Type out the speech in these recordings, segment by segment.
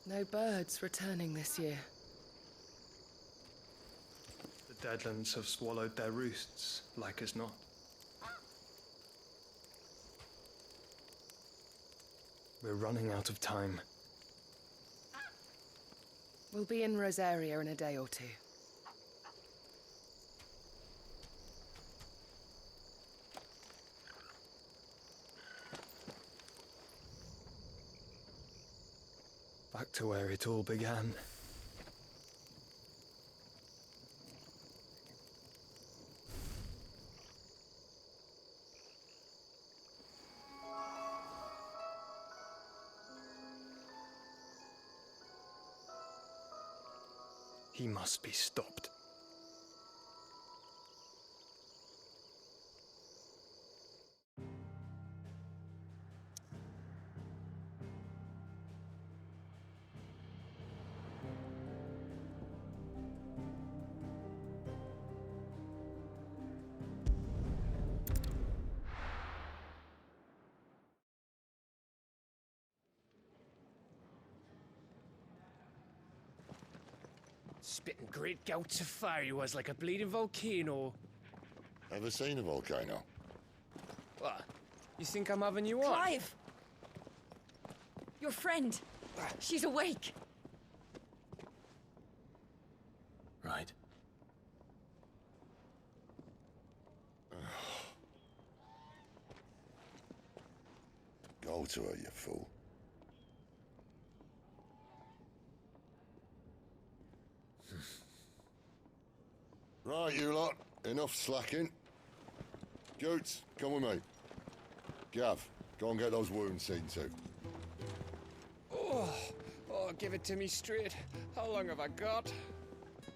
No birds returning this year. The deadlands have swallowed their roosts, like as not. We're running out of time. We'll be in Rosaria in a day or two. Back to where it all began. He must be stopped. Spitting great gouts of fire he was, like a bleeding volcano. Ever seen a volcano? What? You think I'm having you on? Clive! Your friend. She's awake. Right. Go to her, you fool. Right, you lot. Enough slacking. Goots, come with me. Gav, go and get those wounds seen to. Oh, give it to me straight. How long have I got?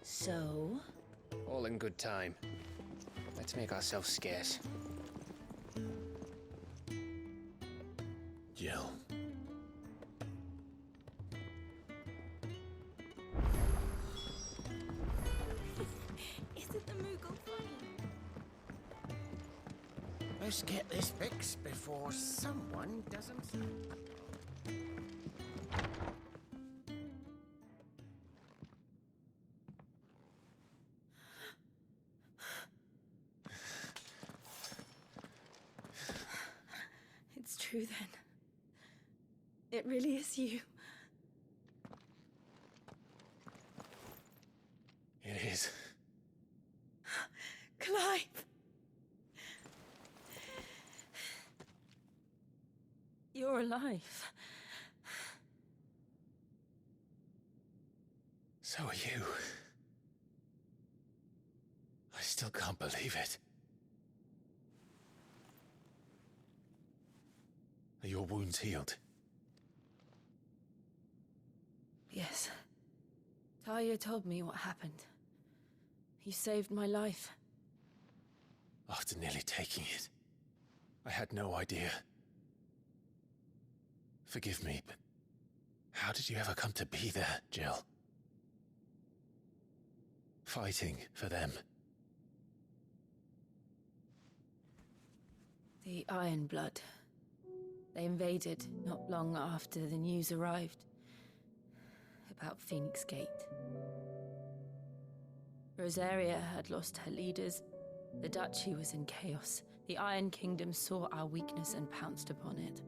So? All in good time. Let's make ourselves scarce. Jill. Isn't the Moogle funny? Let's get this fixed before someone doesn't. It's true then. It really is you. It is. Clive! You're alive. So are you. I still can't believe it. Are your wounds healed? Yes. Talia told me what happened. You saved my life. After nearly taking it, I had no idea. Forgive me, but how did you ever come to be there, Jill? Fighting for them. The Iron Blood. They invaded not long after the news arrived about Phoenix Gate. Rosaria had lost her leaders. The duchy was in chaos. The Iron Kingdom saw our weakness and pounced upon it.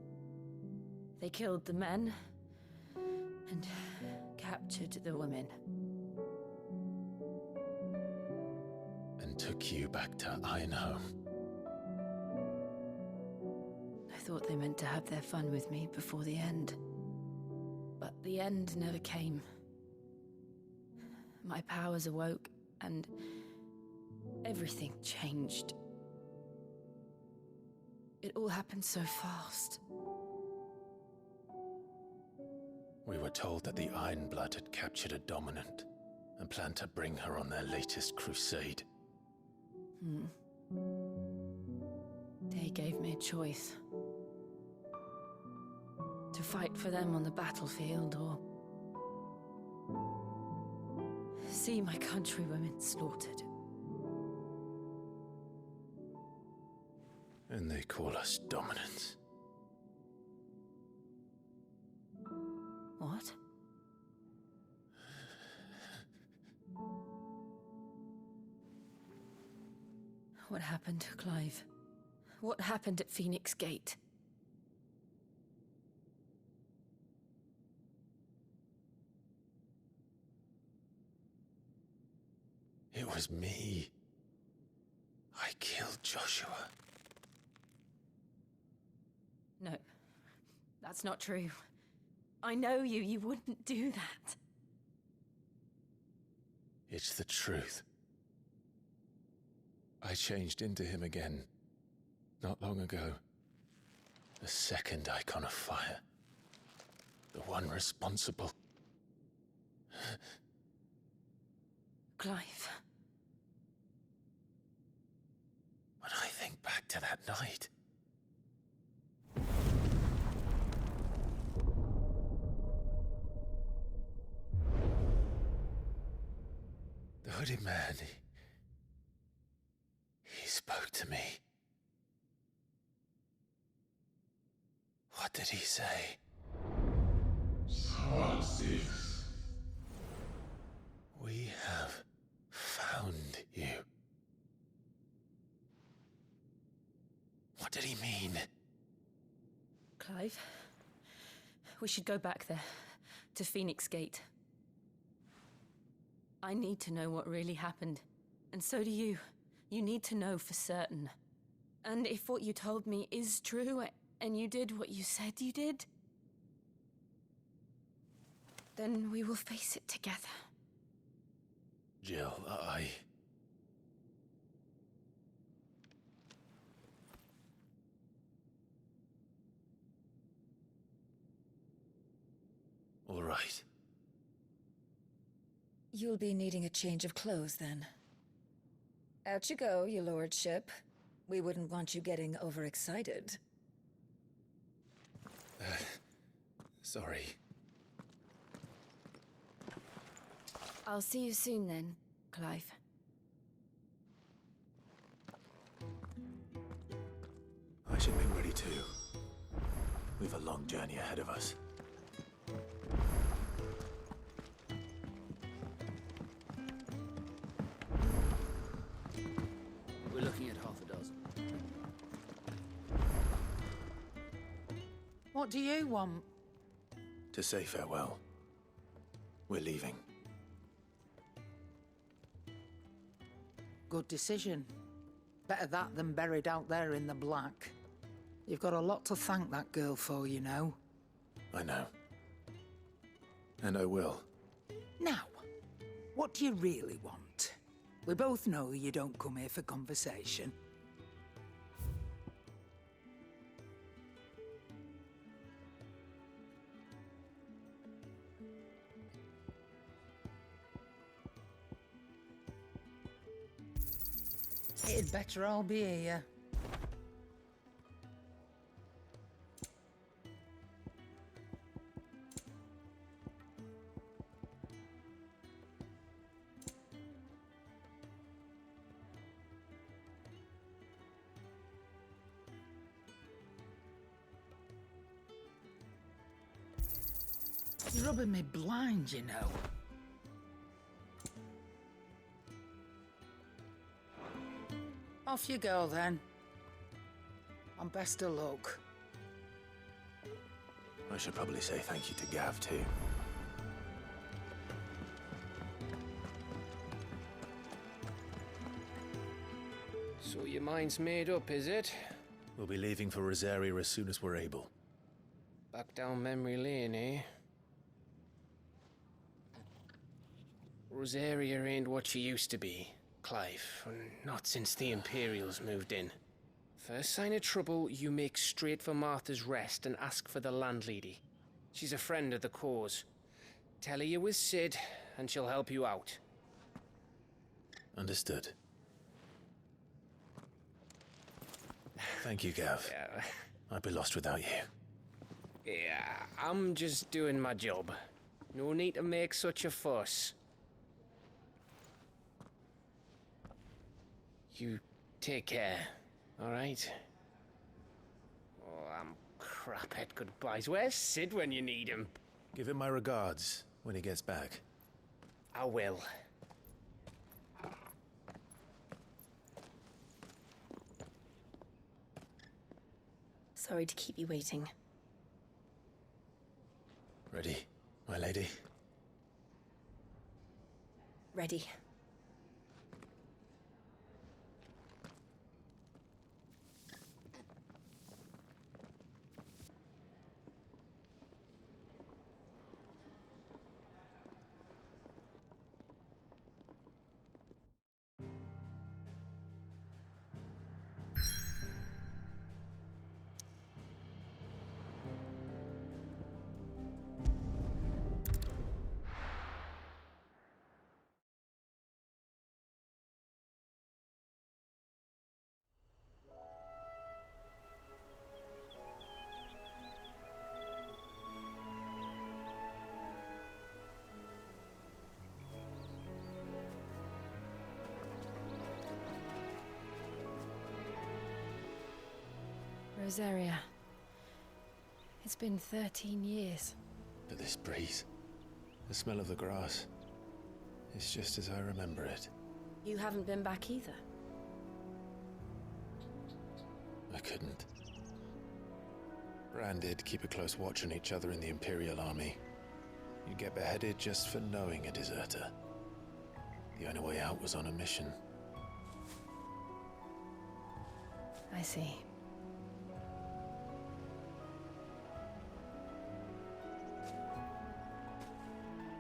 They killed the men and captured the women. And took you back to Ironhome. I thought they meant to have their fun with me before the end. But the end never came. My powers awoke, and everything changed. It all happened so fast. We were told that the Iron Blood had captured a dominant and planned to bring her on their latest crusade. They gave me a choice. To fight for them on the battlefield, or see my countrywomen slaughtered. And they call us dominants. What? What happened, Clive? What happened at Phoenix Gate? It was me. I killed Joshua. No, that's not true. I know you. You wouldn't do that. It's the truth. I changed into him again, not long ago. The second icon of fire. The one responsible. Clive. When I think back to that night... The hooded man, he spoke to me. What did he say? We have found you. What did he mean? Clive, we should go back there, to Phoenix Gate. I need to know what really happened. And so do you. You need to know for certain. And if what you told me is true, and you did what you said you did, then we will face it together. Jill, All right. You'll be needing a change of clothes, then. Out you go, your lordship. We wouldn't want you getting overexcited. Sorry. I'll see you soon then, Clive. I should be ready too. We've a long journey ahead of us. We're looking at half a dozen. What do you want? To say farewell. We're leaving. Good decision. Better that than buried out there in the black. You've got a lot to thank that girl for, you know. I know. And I will. Now, what do you really want? We both know you don't come here for conversation. It'd better all be here. You're rubbing me blind, you know. Off you go, then. And best of luck. I should probably say thank you to Gav, too. So your mind's made up, is it? We'll be leaving for Rosaria as soon as we're able. Back down memory lane, eh? Rosaria ain't what she used to be, Clive. Not since the Imperials moved in. First sign of trouble, you make straight for Martha's Rest and ask for the landlady. She's a friend of the cause. Tell her you're with Sid, and she'll help you out. Understood. Thank you, Gav. Yeah. I'd be lost without you. Yeah, I'm just doing my job. No need to make such a fuss. You take care, all right? Oh, I'm crap at goodbyes. Where's Sid when you need him? Give him my regards when he gets back. I will. Sorry to keep you waiting. Ready, my lady? Ready. Rosaria. It's been 13 years. But this breeze, the smell of the grass, it's just as I remember it. You haven't been back either. I couldn't. Bran did keep a close watch on each other in the Imperial Army. You'd get beheaded just for knowing a deserter. The only way out was on a mission. I see.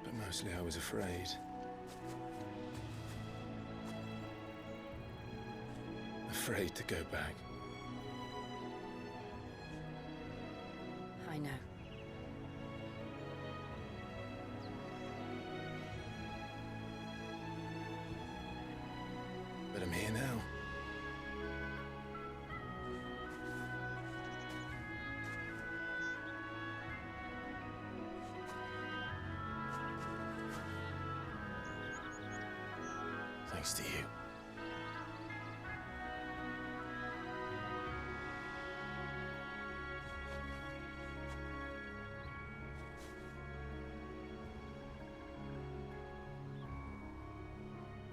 But mostly I was afraid. Afraid to go back. I know. But I'm here now. Thanks to you.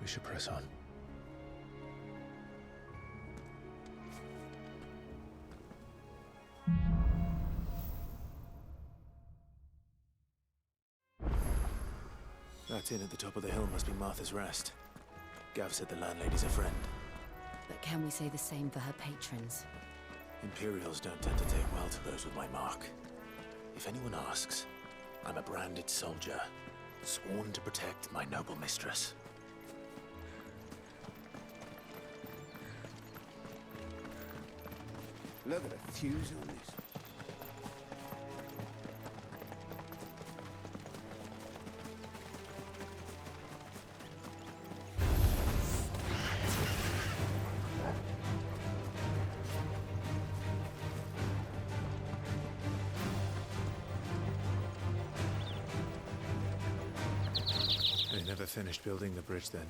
We should press on. That inn at the top of the hill must be Martha's Rest. Gav said the landlady's a friend. But can we say the same for her patrons? Imperials don't tend to take well to those with my mark. If anyone asks, I'm a branded soldier, sworn to protect my noble mistress. Look at the fuse on this. They never finished building the bridge then.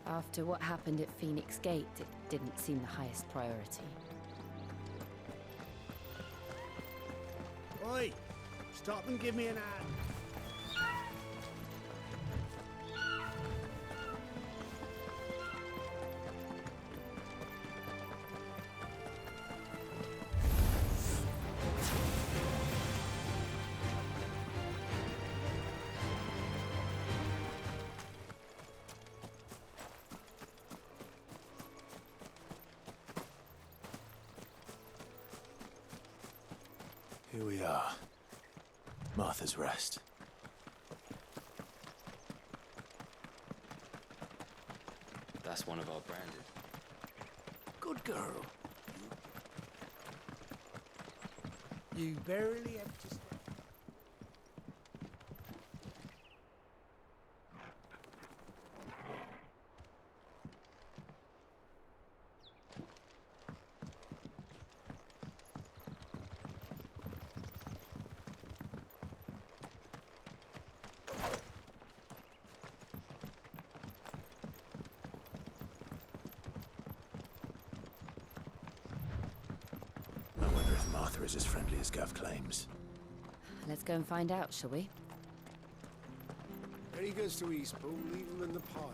After what happened at Phoenix Gate, it didn't seem the highest priority. Oi! Stop and give me an hand. Here we are. Martha's Rest. That's one of our branded. Good girl. You barely have to step. Martha is as friendly as Gav claims. Let's go and find out, shall we? When he goes to Eastpool, leave him in the pile.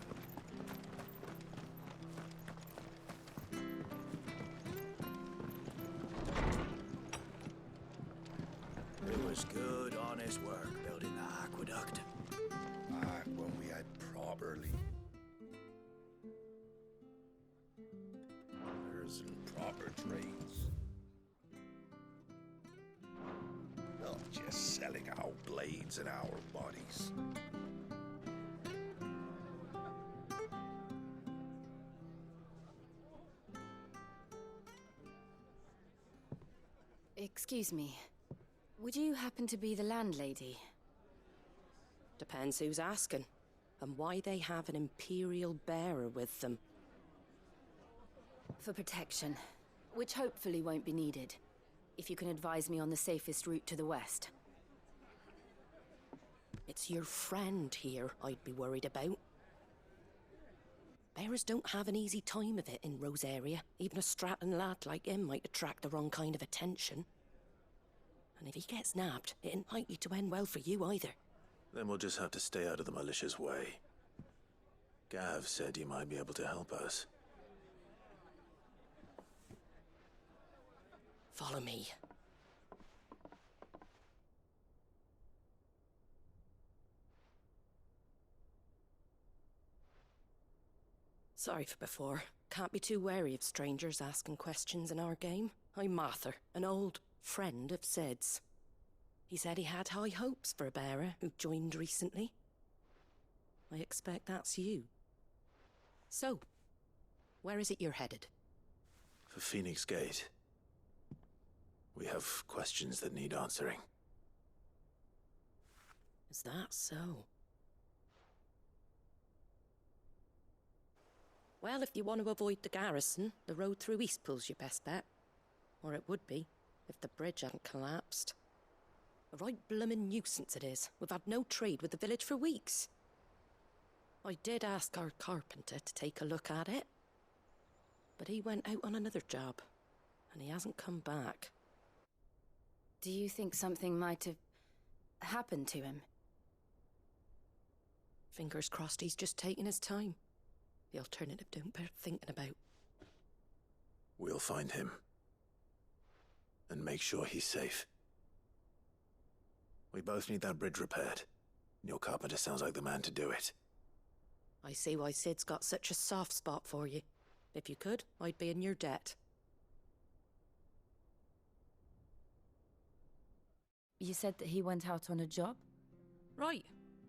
was good, honest work building the aqueduct. Back when we had properly. There's proper trades. Not just selling our blades and our bodies. Excuse me. Would you happen to be the landlady? Depends who's asking, and why they have an Imperial bearer with them. For protection, which hopefully won't be needed. If you can advise me on the safest route to the west. It's your friend here I'd be worried about. Bearers don't have an easy time of it in Rosaria. Even a Stratton lad like him might attract the wrong kind of attention. And if he gets nabbed, it ain't likely to end well for you either. Then we'll just have to stay out of the malicious way. Gav said you might be able to help us. Follow me. Sorry for before. Can't be too wary of strangers asking questions in our game. I'm Martha, an old friend of Sid's. He said he had high hopes for a bearer who joined recently. I expect that's you. So, where is it you're headed? For Phoenix Gate. We have questions that need answering. Is that so? Well, if you want to avoid the garrison, the road through Eastpool's your best bet. Or it would be, if the bridge hadn't collapsed. A right bloomin' nuisance it is. We've had no trade with the village for weeks. I did ask our carpenter to take a look at it. But he went out on another job, and he hasn't come back. Do you think something might have happened to him? Fingers crossed he's just taking his time. The alternative don't bear thinking about. We'll find him. And make sure he's safe. We both need that bridge repaired. Your carpenter sounds like the man to do it. I see why Sid's got such a soft spot for you. If you could, I'd be in your debt. You said that he went out on a job? Right.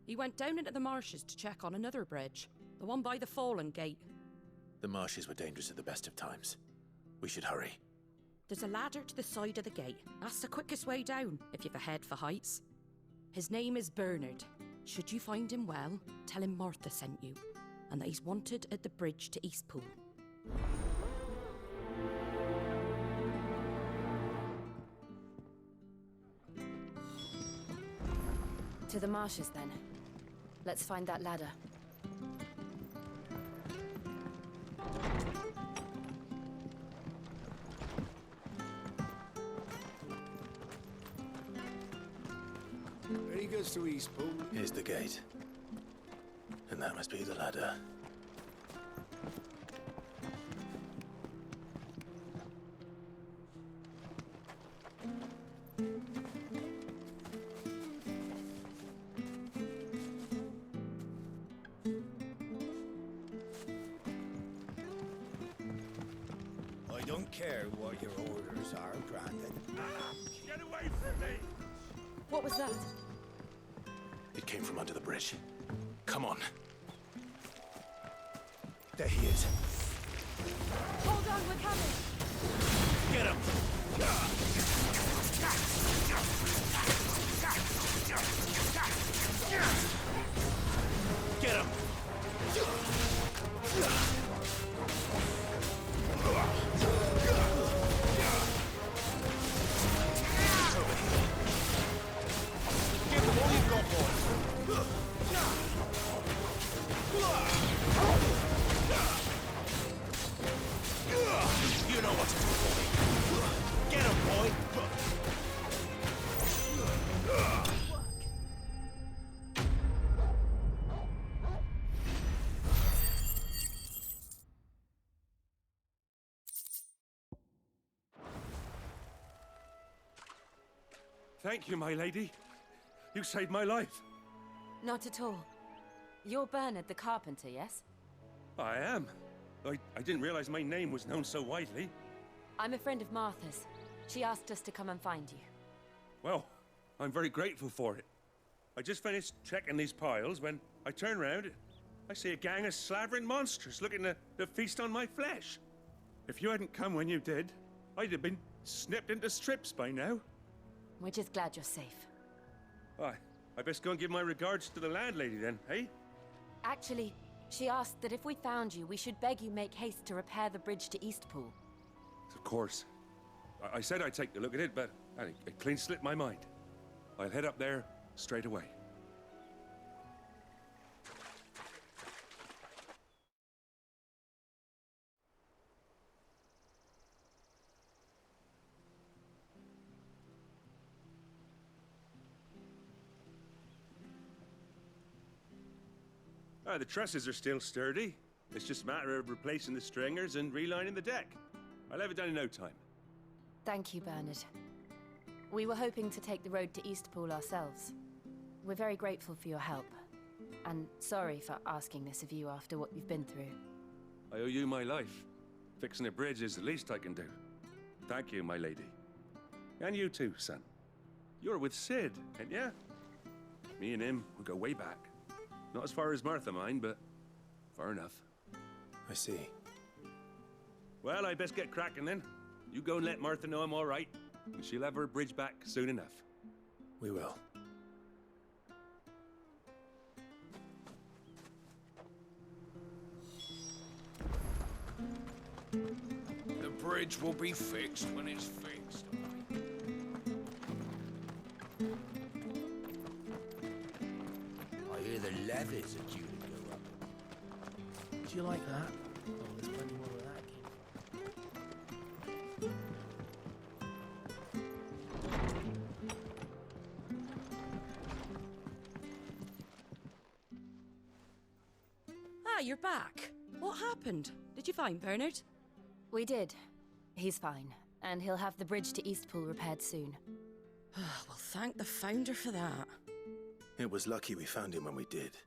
He went down into the marshes to check on another bridge. The one by the Fallen Gate. The marshes were dangerous at the best of times. We should hurry. There's a ladder to the side of the gate. That's the quickest way down, if you've a head for heights. His name is Bernard. Should you find him well, tell him Martha sent you, and that he's wanted at the bridge to Eastpool. To the marshes, then. Let's find that ladder. When he goes to Eastpool. Here's the gate. And that must be the ladder. I don't care what your orders are, Brandon. Get away from me! What was that? It came from under the bridge. Come on. There he is. Hold on, we're coming! Get him! Get him! Give them all you've got, boys. You know what to do for me. Get him, boy! Thank you, my lady. You saved my life. Not at all. You're Bernard the carpenter, yes? I am. I didn't realize my name was known so widely. I'm a friend of Martha's. She asked us to come and find you. Well, I'm very grateful for it. I just finished checking these piles when I turn around. I see a gang of slavering monsters looking to feast on my flesh. If you hadn't come when you did, I'd have been snipped into strips by now. We're just glad you're safe. I best go and give my regards to the landlady then, eh? Actually, she asked that if we found you, we should beg you make haste to repair the bridge to Eastpool. Of course. I said I'd take a look at it, but it clean slipped my mind. I'll head up there straight away. The trusses are still sturdy. It's just a matter of replacing the stringers and relining the deck. I'll have it done in no time. Thank you, Bernard. We were hoping to take the road to Eastpool ourselves. We're very grateful for your help. And sorry for asking this of you after what you've been through. I owe you my life. Fixing a bridge is the least I can do. Thank you, my lady. And you too, son. You're with Sid, ain't ya? Me and him, we go way back. Not as far as Martha, mind, but far enough. I see. Well, I best get cracking then. You go and let Martha know I'm all right, and she'll have her bridge back soon enough. We will. The bridge will be fixed when it's fixed. I hear the levies are due to go up. Do you like that? Oh, there's plenty more of that again. Ah, you're back. What happened? Did you find Bernard? We did. He's fine, and he'll have the bridge to Eastpool repaired soon. Well, thank the Founder for that. It was lucky we found him when we did.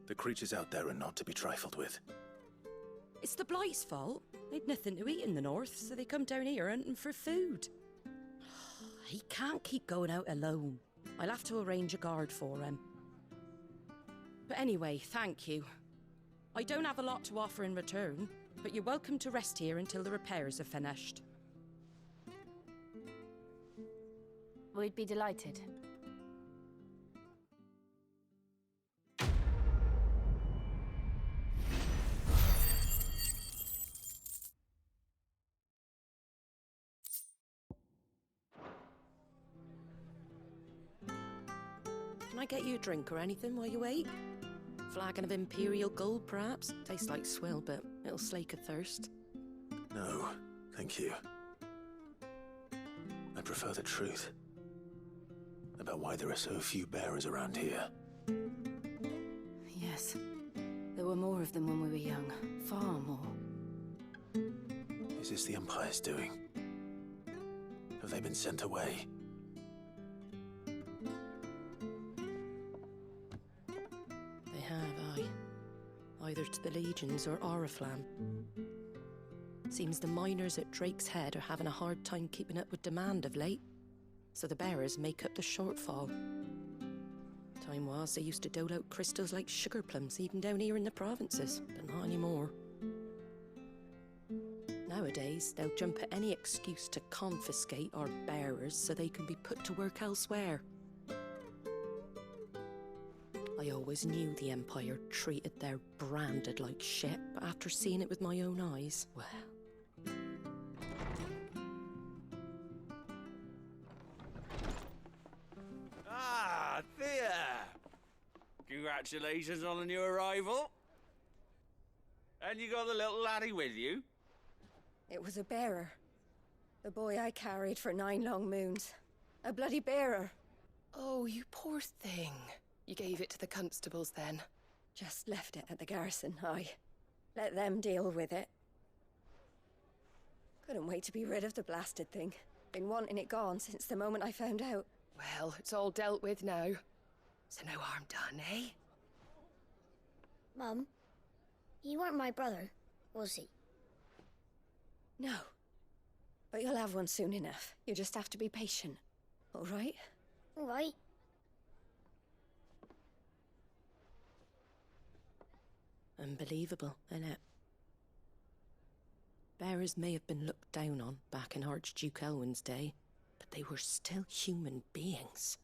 The creatures out there are not to be trifled with. It's the Blight's fault. They'd nothing to eat in the north, so they come down here hunting for food. He can't keep going out alone. I'll have to arrange a guard for him. But anyway, thank you. I don't have a lot to offer in return, but you're welcome to rest here until the repairs are finished. We'd be delighted. Can I get you a drink or anything while you wait? Flagon of Imperial Gold, perhaps? Tastes like swill, but it'll slake a thirst. No, thank you. I prefer the truth. About why there are so few bearers around here. Yes. There were more of them when we were young. Far more. Is this the Empire's doing? Have they been sent away? They have, aye. Either to the Legions or Oriflamme. Seems the miners at Drake's Head are having a hard time keeping up with demand of late, so the bearers make up the shortfall. Time was they used to dole out crystals like sugar plums even down here in the provinces, but not anymore. Nowadays, they'll jump at any excuse to confiscate our bearers so they can be put to work elsewhere. I always knew the Empire treated their branded like shit, but after seeing it with my own eyes, well... Ah, Thea! Congratulations on the new arrival. And you got the little laddie with you? It was a bearer. The boy I carried for 9 long moons. A bloody bearer. Oh, you poor thing. You gave it to the constables then? Just left it at the garrison, aye. Let them deal with it. Couldn't wait to be rid of the blasted thing. Been wanting it gone since the moment I found out. Well, it's all dealt with now. So no harm done, eh? Mum, you weren't my brother, was he? No. But you'll have one soon enough. You just have to be patient. All right? All right. Unbelievable, innit? Bearers may have been looked down on back in Archduke Elwin's day, but they were still human beings.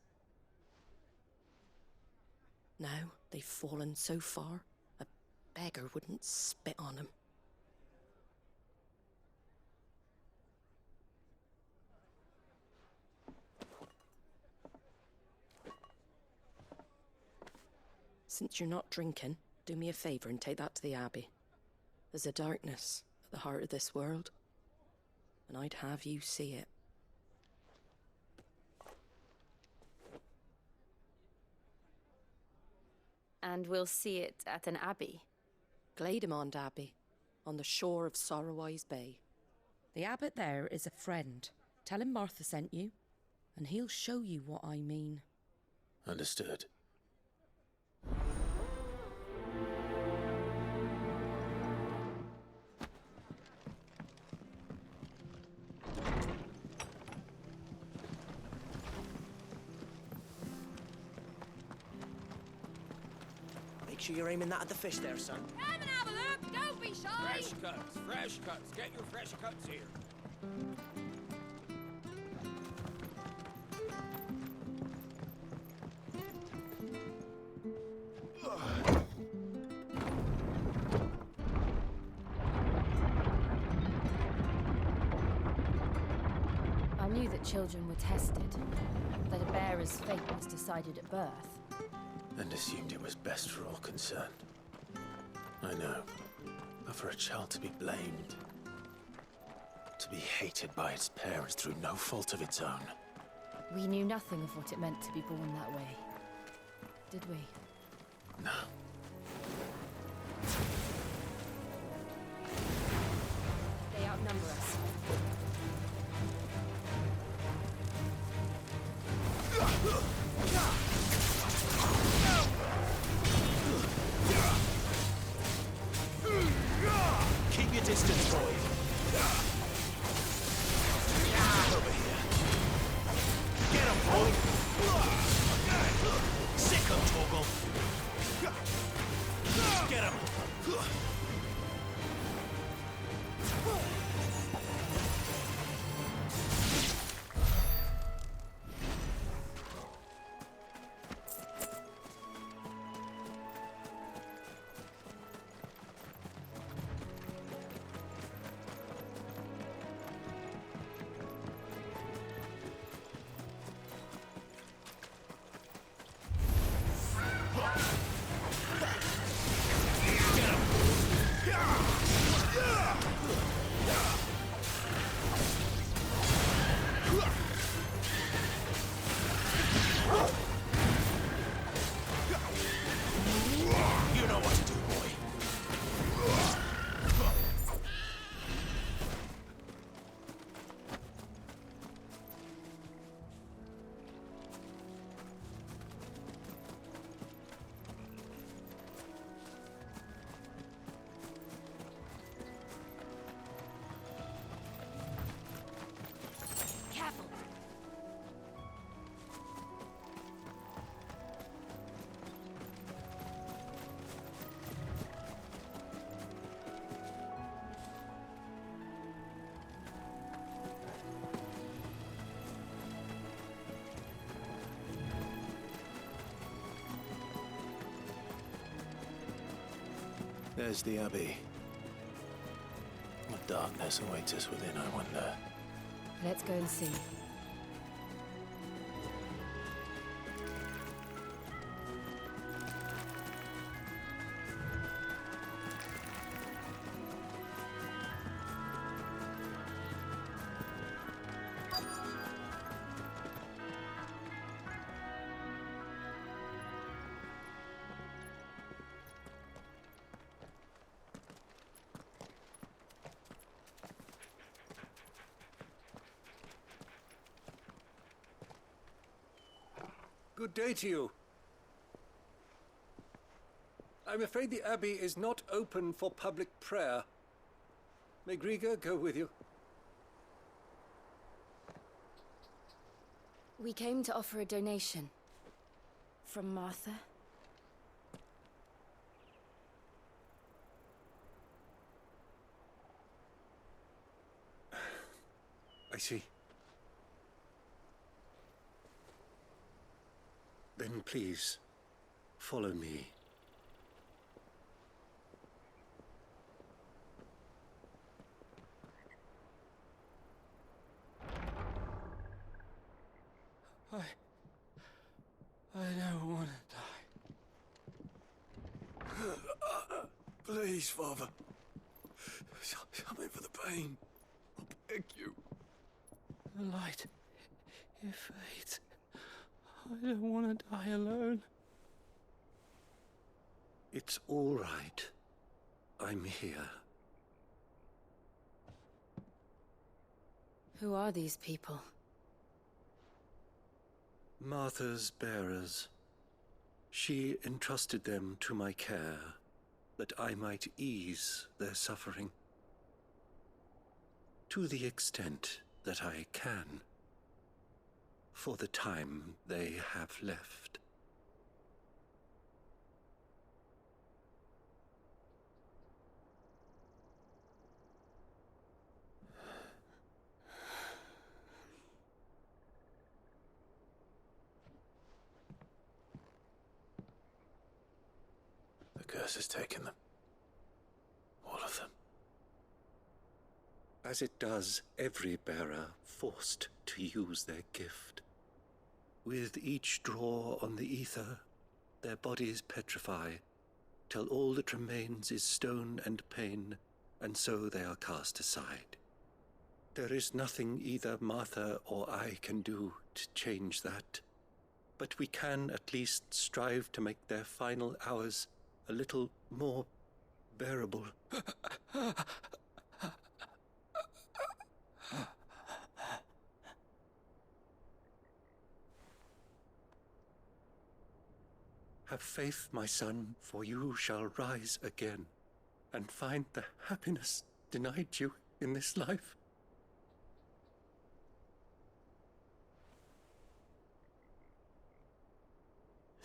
Now they've fallen so far, a beggar wouldn't spit on them. Since you're not drinking, do me a favour and take that to the Abbey. There's a darkness at the heart of this world, and I'd have you see it. And we'll see it at an abbey? Glademond Abbey, on the shore of Sorrowwise Bay. The abbot there is a friend. Tell him Martha sent you, and he'll show you what I mean. Understood. Make sure you're aiming that at the fish there, son. Come and have a look! Don't be shy! Fresh cuts, fresh cuts. Get your fresh cuts here. I knew that children were tested, that a bearer's fate was decided at birth. And assumed it was best for all concerned. I know. But for a child to be blamed, to be hated by its parents through no fault of its own. We knew nothing of what it meant to be born that way, did we? No. They outnumber us. Keep your distance, boy. Over here. Get him, boy. Sick him, Torgal. Get him. There's the Abbey. What darkness awaits us within, I wonder. Let's go and see. Good day to you. I'm afraid the Abbey is not open for public prayer. May Griga go with you? We came to offer a donation. From Martha. I see. Then please, follow me. I don't want to die. Please, Father. Something for the pain. I beg you. The light, it fades. I don't want to die alone. It's all right. I'm here. Who are these people? Martha's bearers. She entrusted them to my care, that I might ease their suffering. To the extent that I can, for the time they have left. The curse has taken them. All of them. As it does every bearer forced to use their gift. With each draw on the ether, their bodies petrify, till all that remains is stone and pain, and so they are cast aside. There is nothing either Martha or I can do to change that, but we can at least strive to make their final hours a little more bearable. Have faith, my son, for you shall rise again, and find the happiness denied you in this life.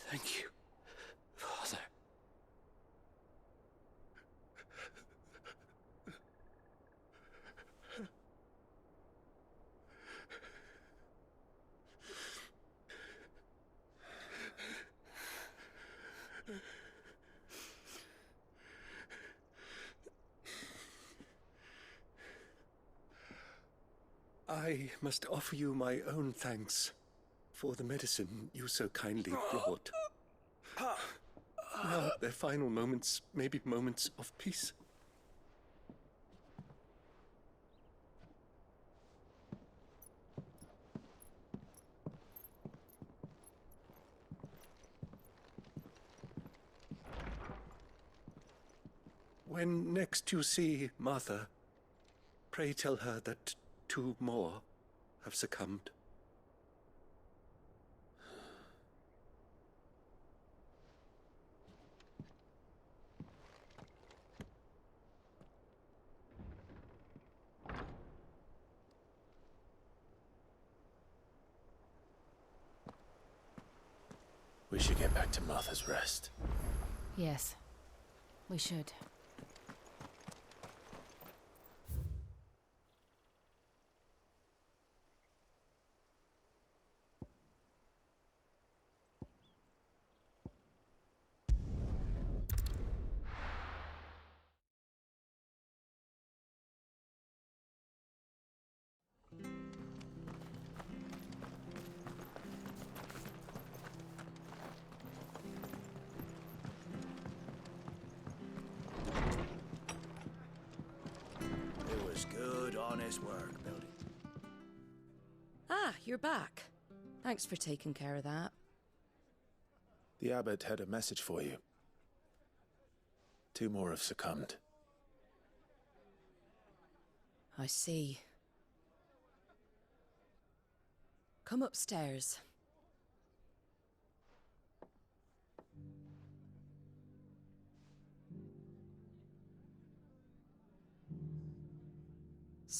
Thank you, Father. I must offer you my own thanks for the medicine you so kindly brought. Now their final moments may be moments of peace. When next you see Martha, pray tell her that 2 more have succumbed. We should get back to Martha's Rest. Yes, we should. Work, building. Ah, you're back. Thanks for taking care of that. The abbot had a message for you. 2 more have succumbed. I see. Come upstairs.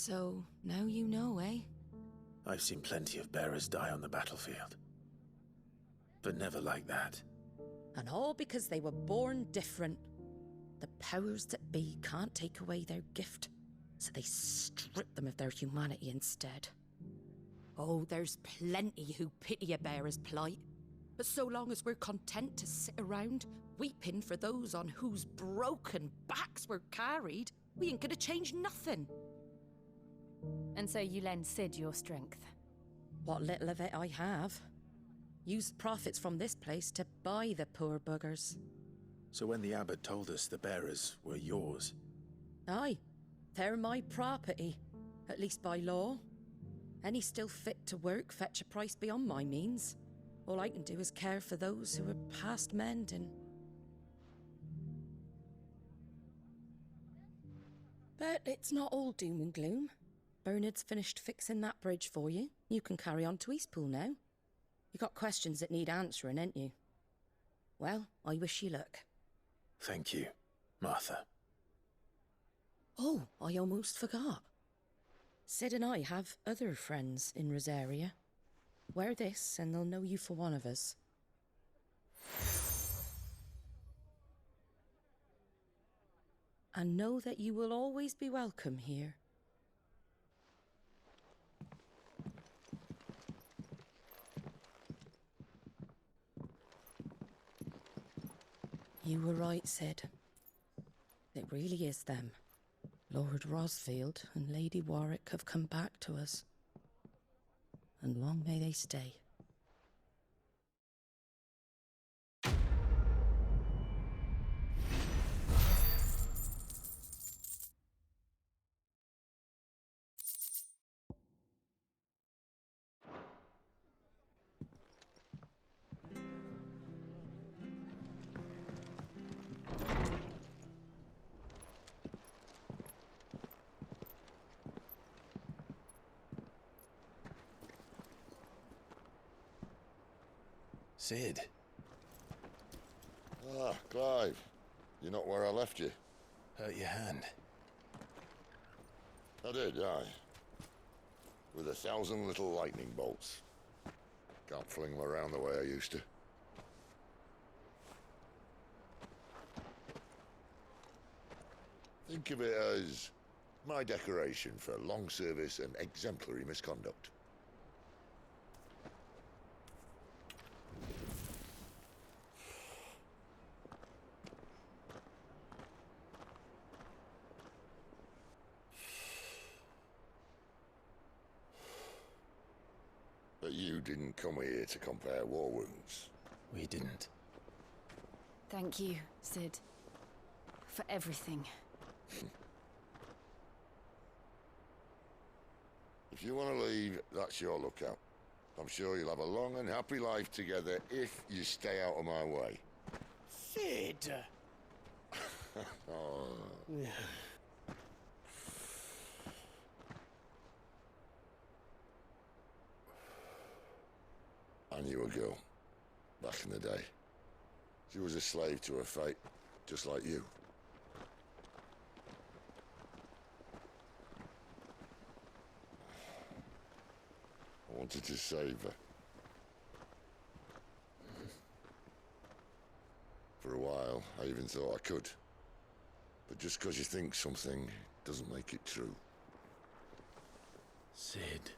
So, now you know, eh? I've seen plenty of bearers die on the battlefield. But never like that. And all because they were born different. The powers that be can't take away their gift, so they strip them of their humanity instead. Oh, there's plenty who pity a bearer's plight. But so long as we're content to sit around, weeping for those on whose broken backs we're carried, we ain't gonna change nothing. And so you lend Sid your strength? What little of it I have. Used profits from this place to buy the poor buggers. So when the abbot told us the bearers were yours... Aye, they're my property, at least by law. Any still fit to work fetch a price beyond my means. All I can do is care for those who are past mending. But it's not all doom and gloom. Bernard's finished fixing that bridge for you. You can carry on to Eastpool now. You got questions that need answering, ain't you? Well, I wish you luck. Thank you, Martha. Oh, I almost forgot. Sid and I have other friends in Rosaria. Wear this and they'll know you for one of us. And know that you will always be welcome here. You were right, Sid. It really is them. Lord Rosfield and Lady Warwick have come back to us. And long may they stay. Sid. Ah, Clive. You're not where I left you. Hurt your hand. I did, aye. With 1,000 little lightning bolts. Can't fling them around the way I used to. Think of it as my decoration for long service and exemplary misconduct. But you didn't come here to compare war wounds. We didn't. Thank you, Sid. For everything. If you want to leave, that's your lookout. I'm sure you'll have a long and happy life together if you stay out of my way. Sid! Oh. I knew a girl, back in the day. She was a slave to her fate, just like you. I wanted to save her. For a while, I even thought I could. But just because you think something doesn't make it true. Sid.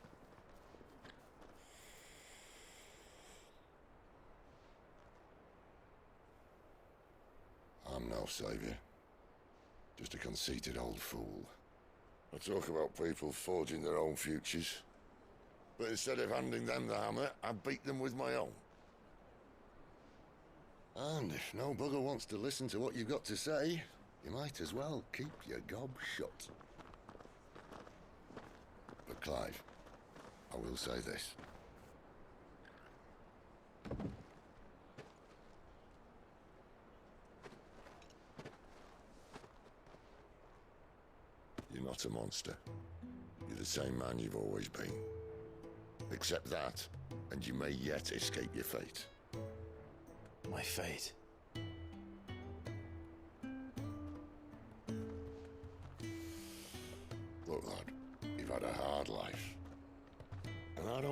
I'm no savior. Just a conceited old fool. I talk about people forging their own futures. But instead of handing them the hammer, I beat them with my own. And if no bugger wants to listen to what you've got to say, you might as well keep your gob shut. But Clive, I will say this. You're not a monster. You're the same man you've always been. Accept that, and you may yet escape your fate. My fate? Look, lad, if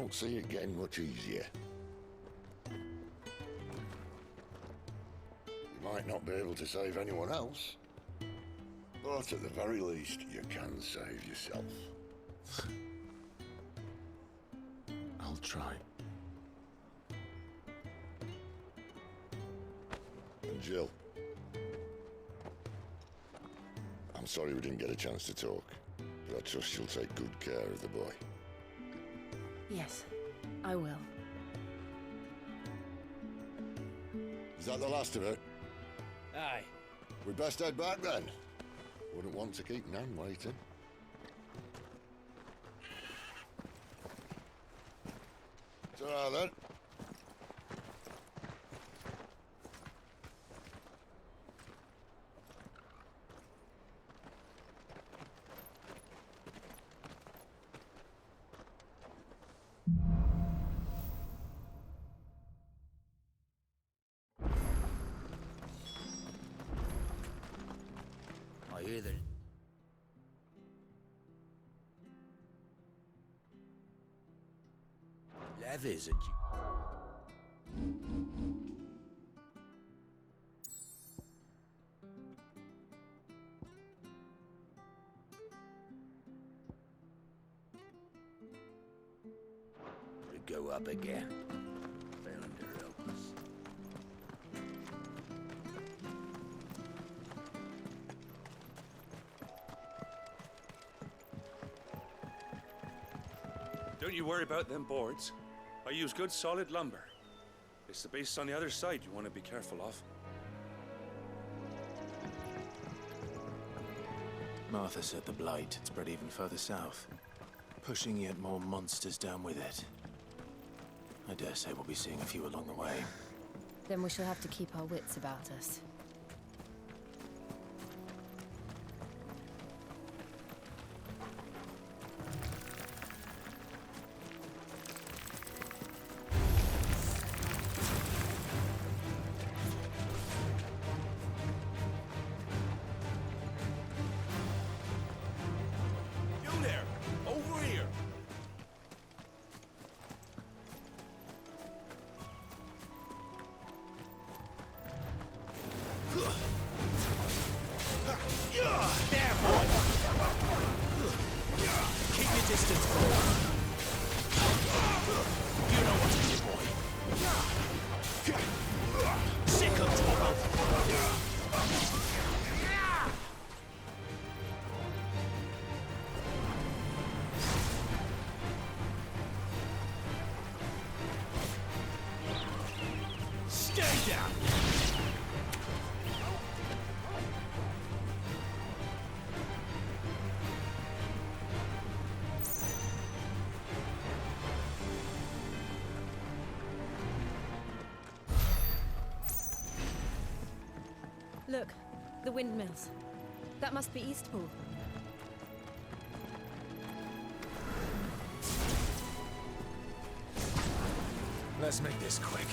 don't see it getting much easier. You might not be able to save anyone else, but at the very least, you can save yourself. I'll try. And Jill, I'm sorry we didn't get a chance to talk, but I trust you'll take good care of the boy. Yes, I will. Is that the last of it? Aye. We'd best head back then. Wouldn't want to keep Nan waiting. Ta-ra then. I hear the... levies at you. To go up again. Thunder help us. Don't you worry about them boards. I use good solid lumber. It's the base on the other side you want to be careful of. Martha said the blight had spread even further south, pushing yet more monsters down with it. I dare say we'll be seeing a few along the way. Then we shall have to keep our wits about us. You there! Over here! There, boy! Keep your distance, boy. You know what to do, boy. Sick of trouble. Stay down! Look, the windmills. That must be Eastpool. Let's make this quick.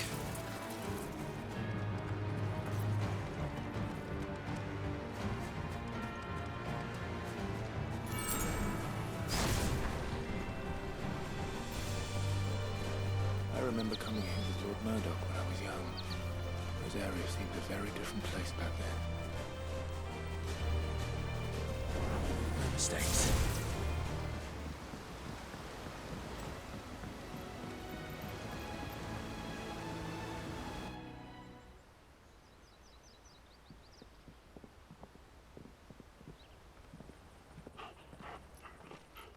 I remember coming here with Lord Murdoch when I was young. Those areas seemed a very different place back then. No mistakes.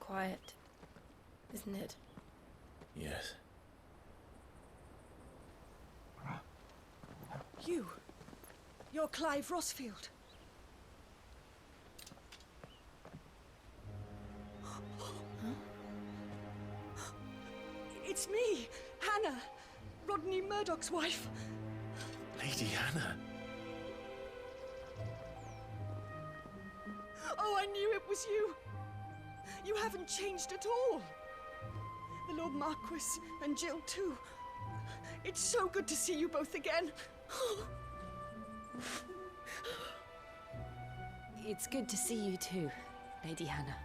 Quiet, isn't it? Yes. You're Clive Rosfild. It's me, Hannah, Rodney Murdoch's wife. Lady Hannah. Oh, I knew it was you. You haven't changed at all. The Lord Marquis and Jill too. It's so good to see you both again. It's good to see you too, Lady Hannah.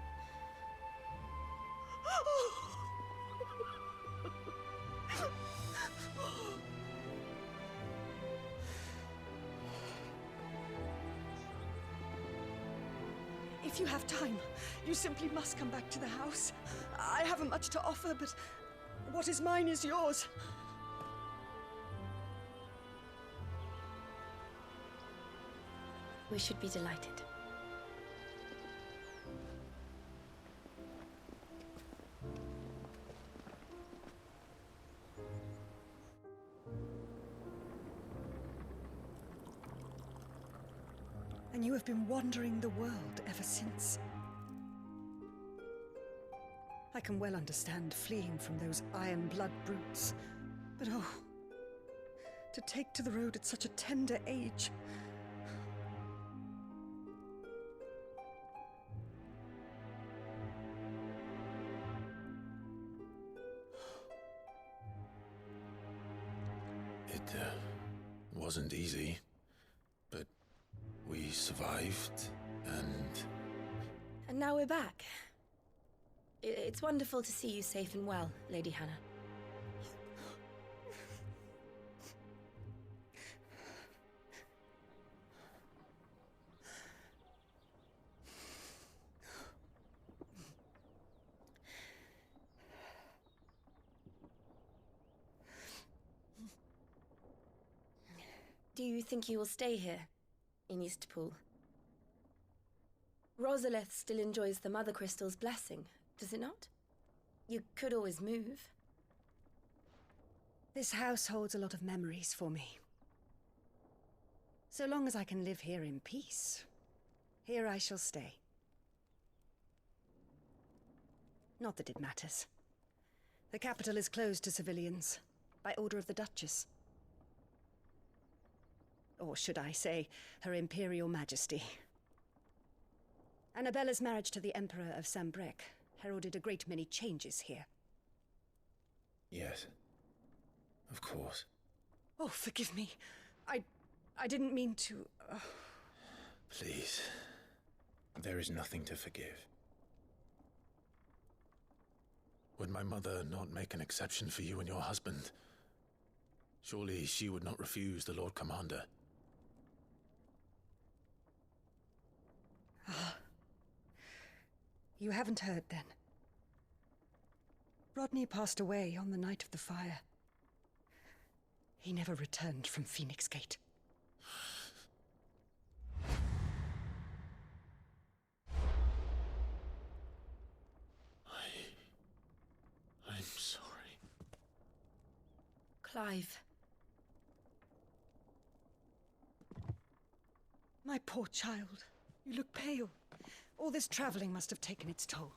If you have time, you simply must come back to the house. I haven't much to offer, but what is mine is yours. We should be delighted. And you have been wandering the world ever since. I can well understand fleeing from those iron blood brutes, but oh, to take to the road at such a tender age. It wasn't easy, but we survived, and... And now we're back. It's wonderful to see you safe and well, Lady Hannah. Do you think you will stay here, in Eastpool? Rosalith still enjoys the Mother Crystal's blessing, does it not? You could always move. This house holds a lot of memories for me. So long as I can live here in peace, here I shall stay. Not that it matters. The capital is closed to civilians, by order of the Duchess. Or should I say, Her Imperial Majesty. Annabella's marriage to the Emperor of Sambrec heralded a great many changes here. Yes. Of course. Oh, forgive me. I didn't mean to... Please. There is nothing to forgive. Would my mother not make an exception for you and your husband? Surely she would not refuse the Lord Commander. Ah. You haven't heard, then. Rodney passed away on the night of the fire. He never returned from Phoenix Gate. I'm sorry. Clive. My poor child. You look pale. All this traveling must have taken its toll.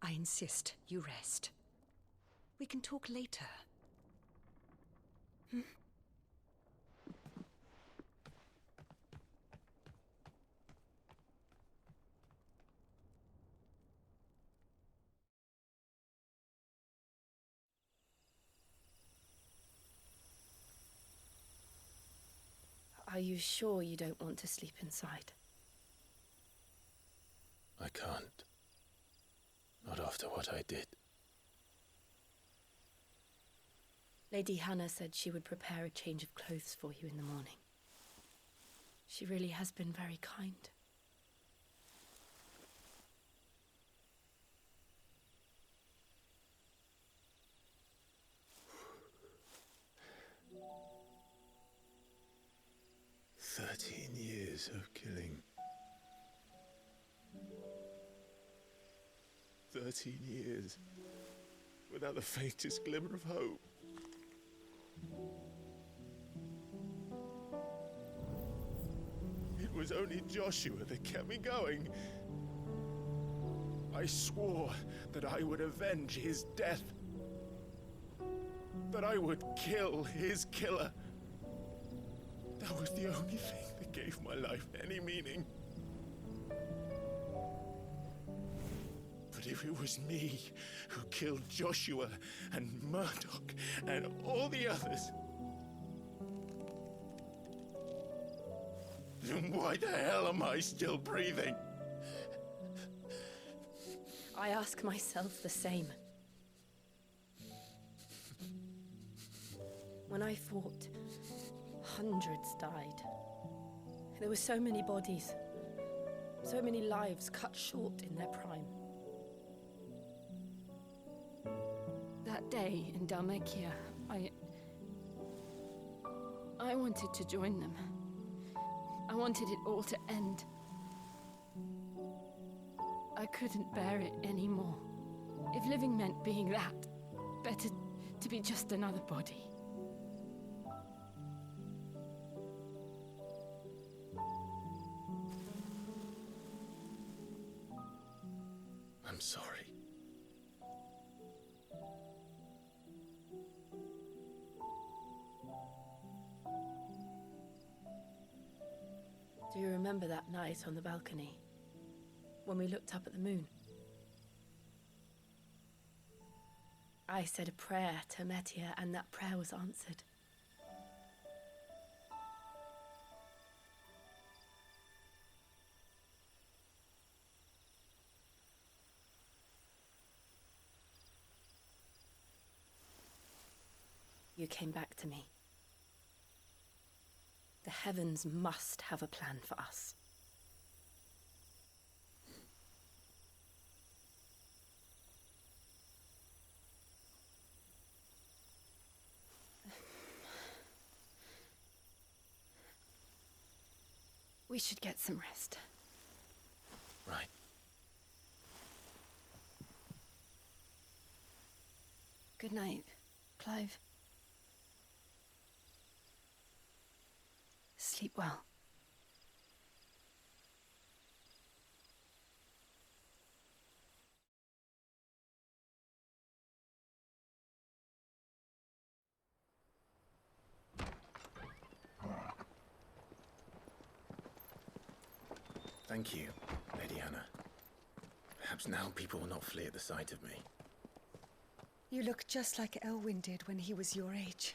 I insist you rest. We can talk later. Hmm? Are you sure you don't want to sleep inside? I can't. Not after what I did. Lady Hannah said she would prepare a change of clothes for you in the morning. She really has been very kind. Years of killing. 13 years without the faintest glimmer of hope. It was only Joshua that kept me going. I swore that I would avenge his death. That I would kill his killer. That was the only thing that gave my life any meaning. But if it was me who killed Joshua and Murdoch and all the others, then why the hell am I still breathing? I ask myself the same. When I fought, hundreds died. There were so many bodies. So many lives cut short in their prime. That day in Dalmacia, I wanted to join them. I wanted it all to end. I couldn't bear it anymore. If living meant being that, better to be just another body. I'm sorry. Do you remember that night on the balcony? When we looked up at the moon? I said a prayer to Metia, and that prayer was answered. You came back to me. The heavens must have a plan for us. We should get some rest. Right. Good night, Clive. Sleep well. Thank you, Lady Hannah. Perhaps now people will not flee at the sight of me. You look just like Elwyn did when he was your age.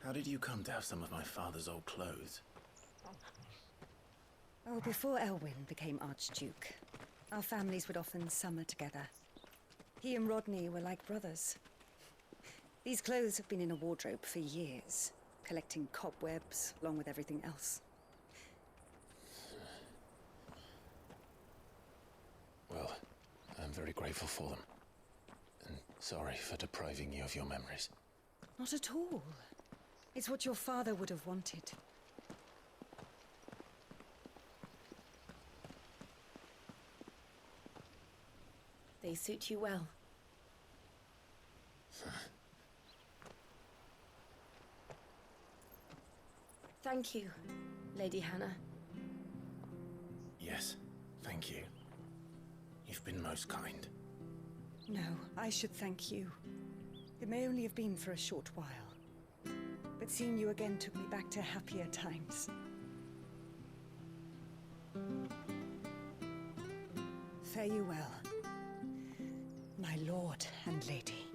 How did you come to have some of my father's old clothes? Oh, before Elwyn became Archduke, our families would often summer together. He and Rodney were like brothers. These clothes have been in a wardrobe for years, collecting cobwebs along with everything else. Well, I'm very grateful for them. And sorry for depriving you of your memories. Not at all. It's what your father would have wanted. They suit you well. Thank you, Lady Hannah. Yes, thank you. You've been most kind. No, I should thank you. It may only have been for a short while. But seeing you again took me back to happier times. Fare you well, my lord and lady.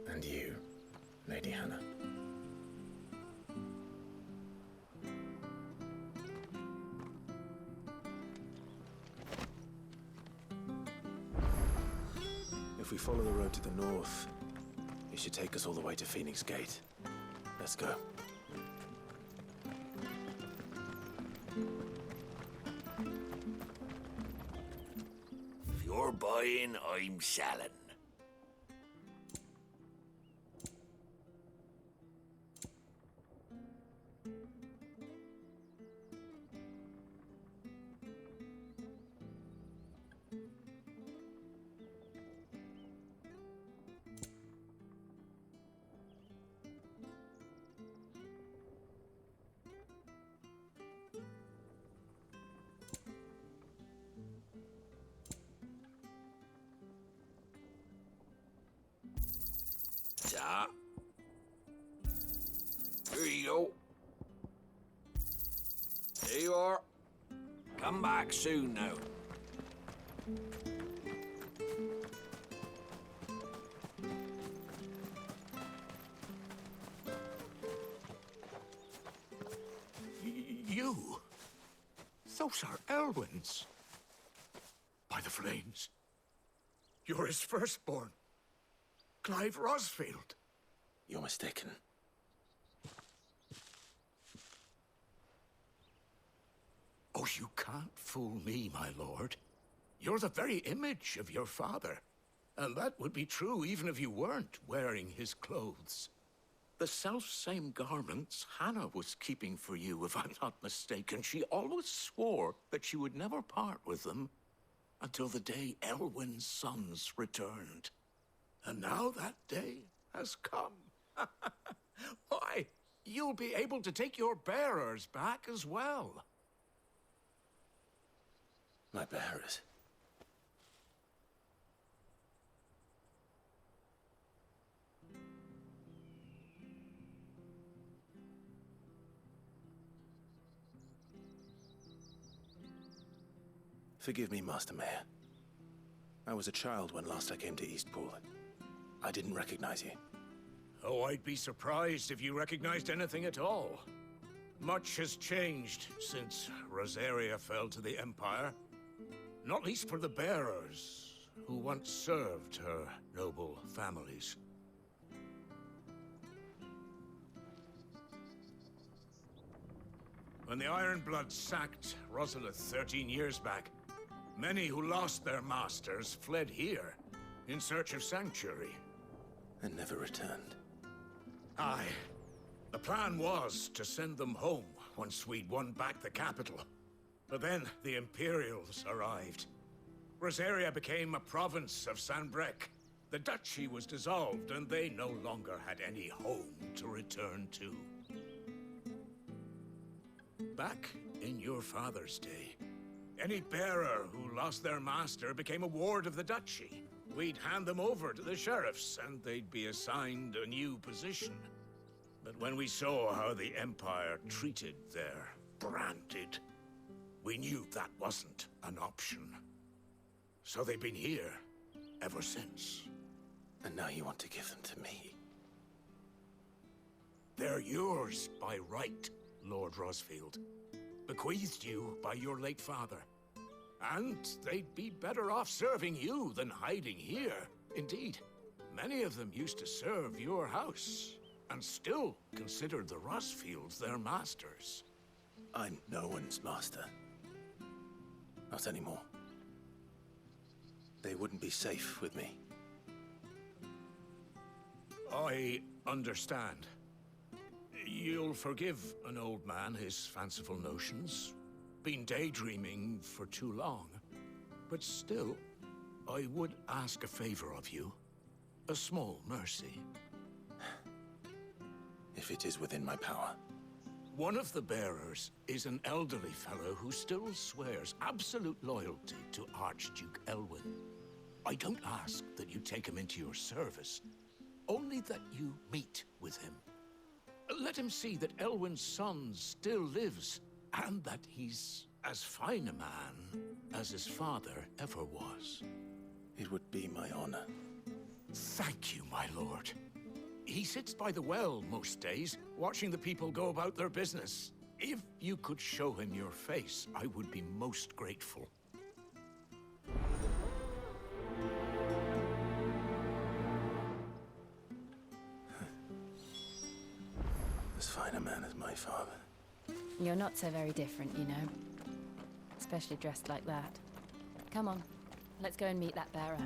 And you, Lady Hannah. If we follow the road to the north, it should take us all the way to Phoenix Gate. Let's go. If you're buying, I'm selling. Yeah. Here you go. There you are. Come back soon now. You? Those are Elwyn's. By the flames. You're his firstborn. Clive Rosfild. You're mistaken. Oh, you can't fool me, my lord. You're the very image of your father. And that would be true even if you weren't wearing his clothes. The self-same garments Hannah was keeping for you, if I'm not mistaken. She always swore that she would never part with them until the day Elwyn's sons returned. And now that day has come. Why, you'll be able to take your bearers back as well. My bearers? Forgive me, Master Mayor. I was a child when last I came to Eastpool. I didn't recognize you. Oh, I'd be surprised if you recognized anything at all. Much has changed since Rosaria fell to the Empire. Not least for the bearers, who once served her noble families. When the Ironbloods sacked Rosalith 13 years back, many who lost their masters fled here in search of sanctuary. And never returned. Aye. The plan was to send them home once we'd won back the capital. But then the Imperials arrived. Rosaria became a province of Sanbreque. The duchy was dissolved, and they no longer had any home to return to. Back in your father's day, any bearer who lost their master became a ward of the duchy. We'd hand them over to the sheriffs, and they'd be assigned a new position. But when we saw how the Empire treated their branded, we knew that wasn't an option. So they've been here ever since. And now you want to give them to me? They're yours by right, Lord Rosfield. Bequeathed you by your late father. And they'd be better off serving you than hiding here. Indeed, many of them used to serve your house, and still considered the Rosfields their masters. I'm no one's master. Not anymore. They wouldn't be safe with me. I understand. You'll forgive an old man his fanciful notions. Been daydreaming for too long. But still, I would ask a favor of you. A small mercy. If it is within my power. One of the bearers is an elderly fellow who still swears absolute loyalty to Archduke Elwyn. I don't ask that you take him into your service, only that you meet with him. Let him see that Elwyn's son still lives, and that he's as fine a man as his father ever was. It would be my honor. Thank you, my lord. He sits by the well most days, watching the people go about their business. If you could show him your face, I would be most grateful. As fine a man as my father. You're not so very different, you know. Especially dressed like that. Come on, let's go and meet that bearer.